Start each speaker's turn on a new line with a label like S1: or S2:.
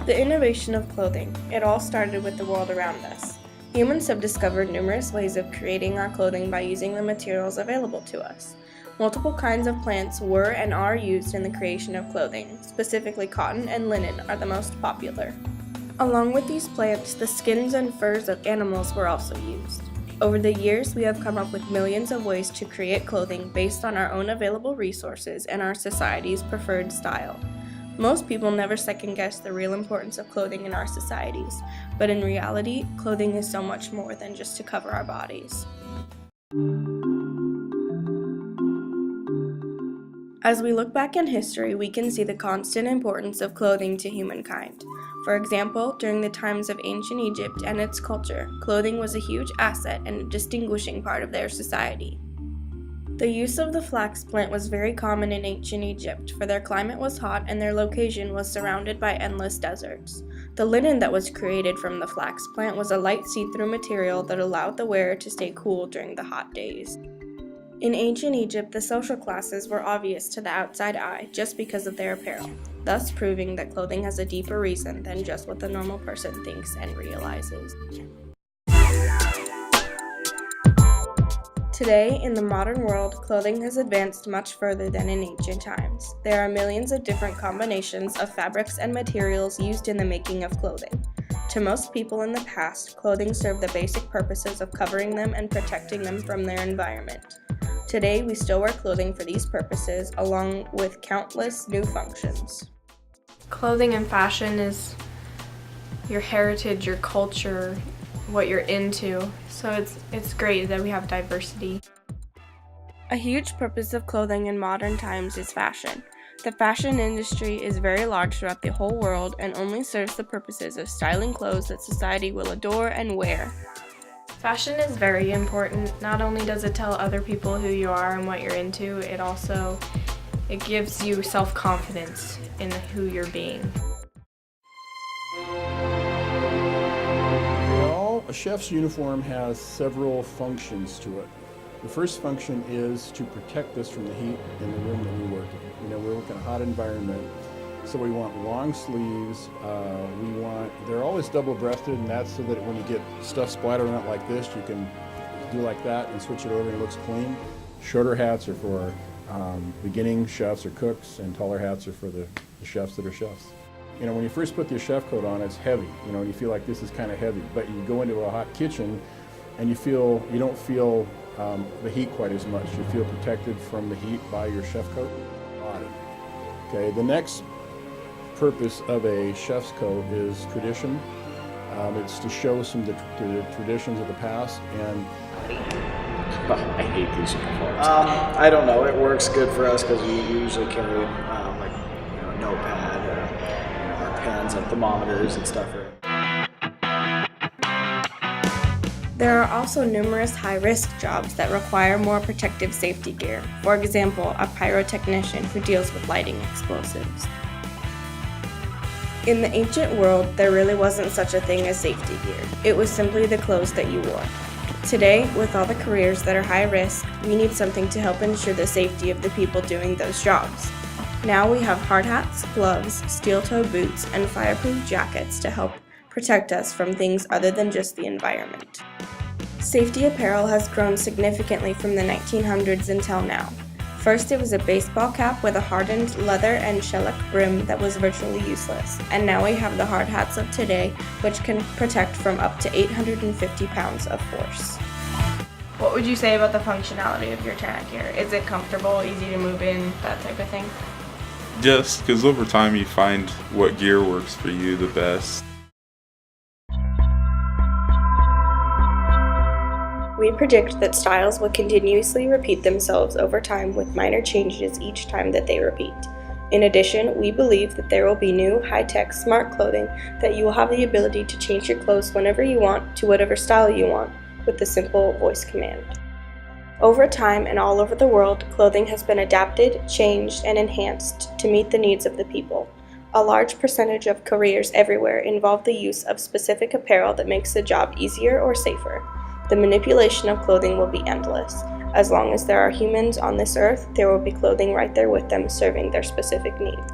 S1: The innovation of clothing. It all started with the world around us. Humans have discovered numerous ways of creating our clothing by using the materials available to us. Multiple kinds of plants were and are used in the creation of clothing. Specifically, cotton and linen are the most popular. Along with these plants, the skins and furs of animals were also used. Over the years, we have come up with millions of ways to create clothing based on our own available resources and our society's preferred style. Most people never second-guess the real importance of clothing in our societies, but in reality, clothing is so much more than just to cover our bodies. As we look back in history, we can see the constant importance of clothing to humankind. For example, during the times of ancient Egypt and its culture, clothing was a huge asset and a distinguishing part of their society. The use of the flax plant was very common in ancient Egypt, for their climate was hot and their location was surrounded by endless deserts. The linen that was created from the flax plant was a light see-through material that allowed the wearer to stay cool during the hot days. In ancient Egypt, the social classes were obvious to the outside eye just because of their apparel, thus proving that clothing has a deeper reason than just what the normal person thinks and realizes. Today, in the modern world, clothing has advanced much further than in ancient times. There are millions of different combinations of fabrics and materials used in the making of clothing. To most people in the past, clothing served the basic purposes of covering them and protecting them from their environment. Today, we still wear clothing for these purposes, along with countless new functions.
S2: Clothing and fashion is your heritage, your culture, what you're into. So it's great that we have diversity.
S1: A huge purpose of clothing in modern times is fashion. The fashion industry is very large throughout the whole world and only serves the purposes of styling clothes that society will adore and wear.
S2: Fashion is very important. Not only does it tell other people who you are and what you're into, it gives you self-confidence in who you're being.
S3: A chef's uniform has several functions to it. The first function is to protect us from the heat in the room that we work in. We work in a hot environment, so we want long sleeves. They're always double-breasted, and that's so that when you get stuff splattered on it like this, you can do like that and switch it over and it looks clean. Shorter hats are for beginning chefs or cooks, and taller hats are for the chefs that are chefs. When you first put your chef coat on, it's heavy. You feel like this is kind of heavy, but you go into a hot kitchen and you don't feel the heat quite as much. You feel protected from the heat by your chef coat. Okay, the next purpose of a chef's coat is tradition. It's to show some of the traditions of the past. And
S4: I hate these uniforms. I don't know. It works good for us because we usually carry a notepad or our pens and thermometers and stuff.
S1: There are also numerous high-risk jobs that require more protective safety gear. For example, a pyrotechnician who deals with lighting explosives. In the ancient world, there really wasn't such a thing as safety gear. It was simply the clothes that you wore. Today, with all the careers that are high risk, we need something to help ensure the safety of the people doing those jobs. Now we have hard hats, gloves, steel-toe boots, and fireproof jackets to help protect us from things other than just the environment. Safety apparel has grown significantly from the 1900s until now. First, it was a baseball cap with a hardened leather and shellac brim that was virtually useless, and now we have the hard hats of today, which can protect from up to 850 pounds of force.
S2: What would you say about the functionality of your tunic gear? Is it comfortable, easy to move in, that type of thing?
S5: Yes, because over time you find what gear works for you the best.
S1: We predict that styles will continuously repeat themselves over time with minor changes each time that they repeat. In addition, we believe that there will be new, high-tech, smart clothing that you will have the ability to change your clothes whenever you want to whatever style you want with the simple voice command. Over time and all over the world, clothing has been adapted, changed, and enhanced to meet the needs of the people. A large percentage of careers everywhere involve the use of specific apparel that makes the job easier or safer. The manipulation of clothing will be endless. As long as there are humans on this earth, there will be clothing right there with them serving their specific needs.